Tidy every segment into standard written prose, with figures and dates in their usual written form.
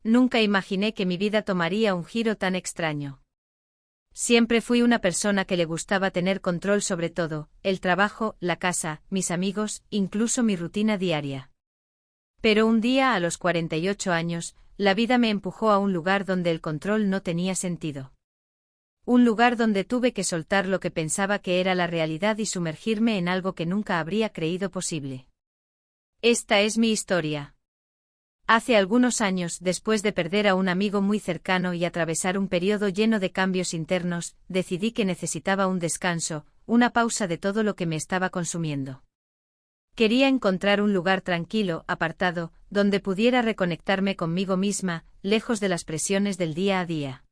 Nunca imaginé que mi vida tomaría un giro tan extraño. Siempre fui una persona que le gustaba tener control sobre todo, el trabajo, la casa, mis amigos, incluso mi rutina diaria. Pero un día a los 48 años, la vida me empujó a un lugar donde el control no tenía sentido. Un lugar donde tuve que soltar lo que pensaba que era la realidad y sumergirme en algo que nunca habría creído posible. Esta es mi historia. Hace algunos años, después de perder a un amigo muy cercano y atravesar un periodo lleno de cambios internos, decidí que necesitaba un descanso, una pausa de todo lo que me estaba consumiendo. Quería encontrar un lugar tranquilo, apartado, donde pudiera reconectarme conmigo misma, lejos de las presiones del día a día.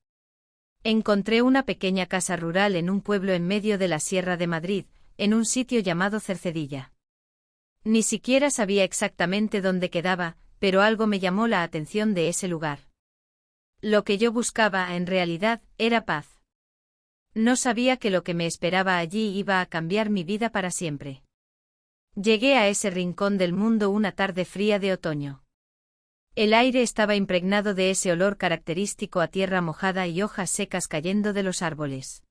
Encontré una pequeña casa rural en un pueblo en medio de la Sierra de Madrid, en un sitio llamado Cercedilla. Ni siquiera sabía exactamente dónde quedaba, pero algo me llamó la atención de ese lugar. Lo que yo buscaba, en realidad, era paz. No sabía que lo que me esperaba allí iba a cambiar mi vida para siempre. Llegué a ese rincón del mundo una tarde fría de otoño. El aire estaba impregnado de ese olor característico a tierra mojada y hojas secas cayendo de los árboles.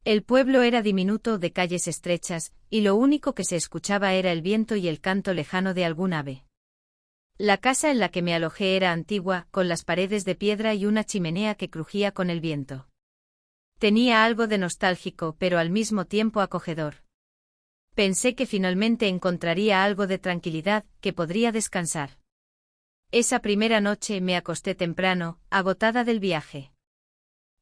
El pueblo era diminuto, de calles estrechas, y lo único que se escuchaba era el viento y el canto lejano de algún ave. La casa en la que me alojé era antigua, con las paredes de piedra y una chimenea que crujía con el viento. Tenía algo de nostálgico, pero al mismo tiempo acogedor. Pensé que finalmente encontraría algo de tranquilidad, que podría descansar. Esa primera noche me acosté temprano, agotada del viaje.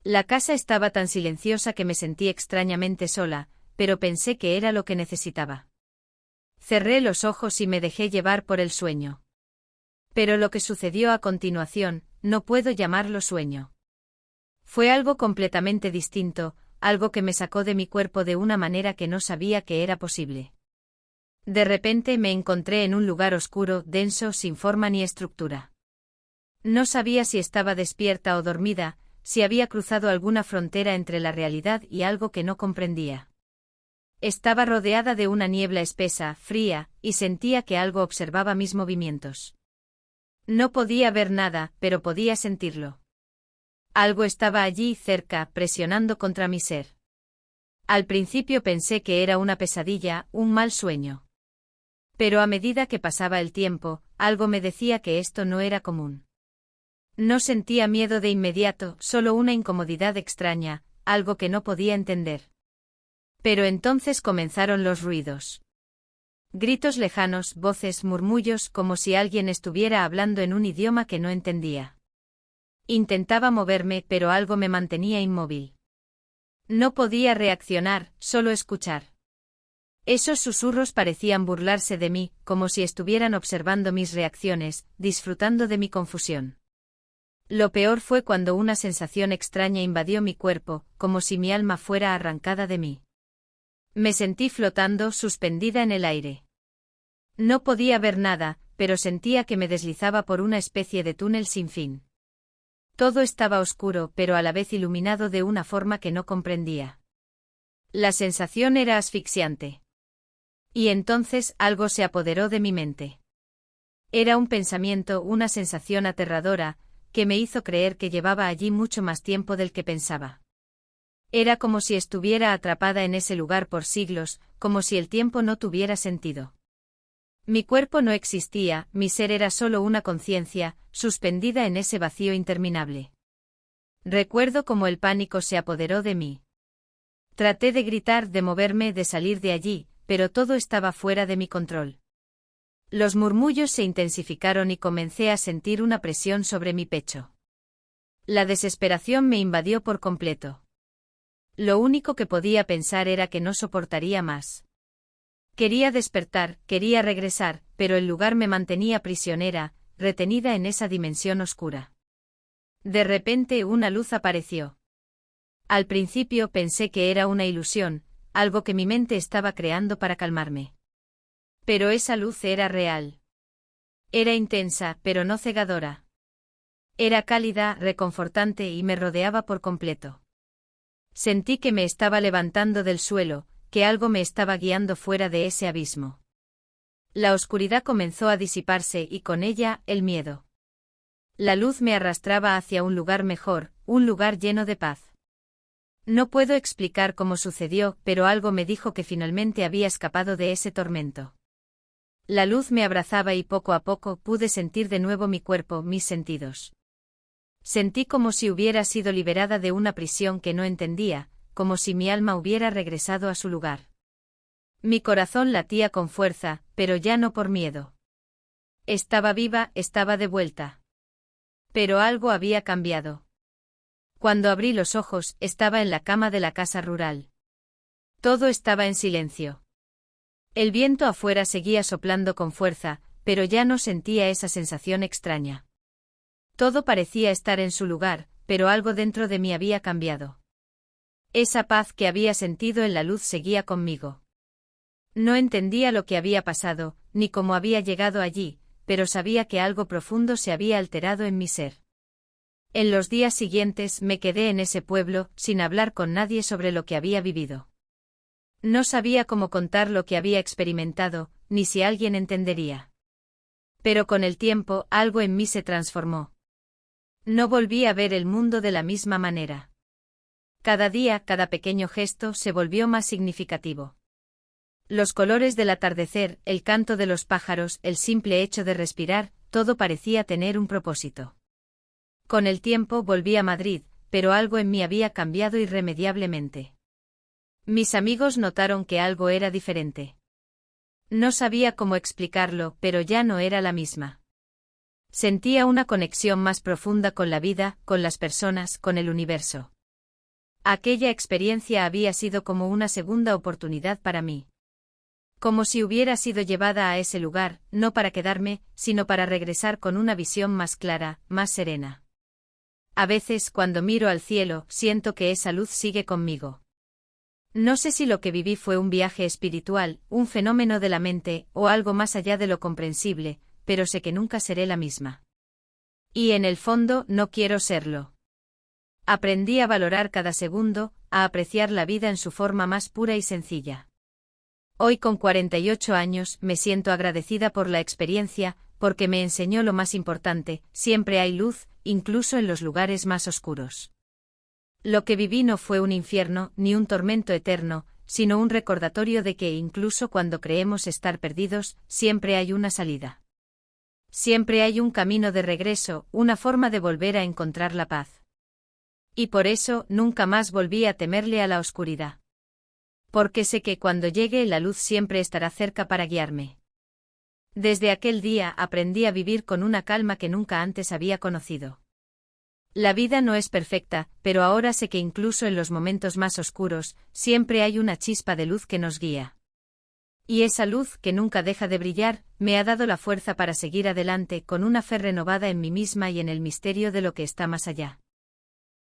La casa estaba tan silenciosa que me sentí extrañamente sola, pero pensé que era lo que necesitaba. Cerré los ojos y me dejé llevar por el sueño. Pero lo que sucedió a continuación, no puedo llamarlo sueño. Fue algo completamente distinto, algo que me sacó de mi cuerpo de una manera que no sabía que era posible. De repente me encontré en un lugar oscuro, denso, sin forma ni estructura. No sabía si estaba despierta o dormida, si había cruzado alguna frontera entre la realidad y algo que no comprendía. Estaba rodeada de una niebla espesa, fría, y sentía que algo observaba mis movimientos. No podía ver nada, pero podía sentirlo. Algo estaba allí cerca, presionando contra mi ser. Al principio pensé que era una pesadilla, un mal sueño. Pero a medida que pasaba el tiempo, algo me decía que esto no era común. No sentía miedo de inmediato, solo una incomodidad extraña, algo que no podía entender. Pero entonces comenzaron los ruidos. Gritos lejanos, voces, murmullos, como si alguien estuviera hablando en un idioma que no entendía. Intentaba moverme, pero algo me mantenía inmóvil. No podía reaccionar, solo escuchar. Esos susurros parecían burlarse de mí, como si estuvieran observando mis reacciones, disfrutando de mi confusión. Lo peor fue cuando una sensación extraña invadió mi cuerpo, como si mi alma fuera arrancada de mí. Me sentí flotando, suspendida en el aire. No podía ver nada, pero sentía que me deslizaba por una especie de túnel sin fin. Todo estaba oscuro, pero a la vez iluminado de una forma que no comprendía. La sensación era asfixiante. Y entonces algo se apoderó de mi mente. Era un pensamiento, una sensación aterradora, que me hizo creer que llevaba allí mucho más tiempo del que pensaba. Era como si estuviera atrapada en ese lugar por siglos, como si el tiempo no tuviera sentido. Mi cuerpo no existía, mi ser era solo una conciencia, suspendida en ese vacío interminable. Recuerdo cómo el pánico se apoderó de mí. Traté de gritar, de moverme, de salir de allí, pero todo estaba fuera de mi control. Los murmullos se intensificaron y comencé a sentir una presión sobre mi pecho. La desesperación me invadió por completo. Lo único que podía pensar era que no soportaría más. Quería despertar, quería regresar, pero el lugar me mantenía prisionera, retenida en esa dimensión oscura. De repente una luz apareció. Al principio pensé que era una ilusión, algo que mi mente estaba creando para calmarme. Pero esa luz era real. Era intensa, pero no cegadora. Era cálida, reconfortante y me rodeaba por completo. Sentí que me estaba levantando del suelo, que algo me estaba guiando fuera de ese abismo. La oscuridad comenzó a disiparse y con ella, el miedo. La luz me arrastraba hacia un lugar mejor, un lugar lleno de paz. No puedo explicar cómo sucedió, pero algo me dijo que finalmente había escapado de ese tormento. La luz me abrazaba y poco a poco pude sentir de nuevo mi cuerpo, mis sentidos. Sentí como si hubiera sido liberada de una prisión que no entendía, como si mi alma hubiera regresado a su lugar. Mi corazón latía con fuerza, pero ya no por miedo. Estaba viva, estaba de vuelta. Pero algo había cambiado. Cuando abrí los ojos, estaba en la cama de la casa rural. Todo estaba en silencio. El viento afuera seguía soplando con fuerza, pero ya no sentía esa sensación extraña. Todo parecía estar en su lugar, pero algo dentro de mí había cambiado. Esa paz que había sentido en la luz seguía conmigo. No entendía lo que había pasado, ni cómo había llegado allí, pero sabía que algo profundo se había alterado en mi ser. En los días siguientes me quedé en ese pueblo, sin hablar con nadie sobre lo que había vivido. No sabía cómo contar lo que había experimentado, ni si alguien entendería. Pero con el tiempo, algo en mí se transformó. No volví a ver el mundo de la misma manera. Cada día, cada pequeño gesto se volvió más significativo. Los colores del atardecer, el canto de los pájaros, el simple hecho de respirar, todo parecía tener un propósito. Con el tiempo volví a Madrid, pero algo en mí había cambiado irremediablemente. Mis amigos notaron que algo era diferente. No sabía cómo explicarlo, pero ya no era la misma. Sentía una conexión más profunda con la vida, con las personas, con el universo. Aquella experiencia había sido como una segunda oportunidad para mí. Como si hubiera sido llevada a ese lugar, no para quedarme, sino para regresar con una visión más clara, más serena. A veces, cuando miro al cielo, siento que esa luz sigue conmigo. No sé si lo que viví fue un viaje espiritual, un fenómeno de la mente, o algo más allá de lo comprensible, pero sé que nunca seré la misma. Y en el fondo, no quiero serlo. Aprendí a valorar cada segundo, a apreciar la vida en su forma más pura y sencilla. Hoy con 48 años, me siento agradecida por la experiencia, porque me enseñó lo más importante: siempre hay luz, incluso en los lugares más oscuros. Lo que viví no fue un infierno, ni un tormento eterno, sino un recordatorio de que incluso cuando creemos estar perdidos, siempre hay una salida. Siempre hay un camino de regreso, una forma de volver a encontrar la paz. Y por eso, nunca más volví a temerle a la oscuridad. Porque sé que cuando llegue la luz siempre estará cerca para guiarme. Desde aquel día aprendí a vivir con una calma que nunca antes había conocido. La vida no es perfecta, pero ahora sé que incluso en los momentos más oscuros, siempre hay una chispa de luz que nos guía. Y esa luz, que nunca deja de brillar, me ha dado la fuerza para seguir adelante con una fe renovada en mí misma y en el misterio de lo que está más allá.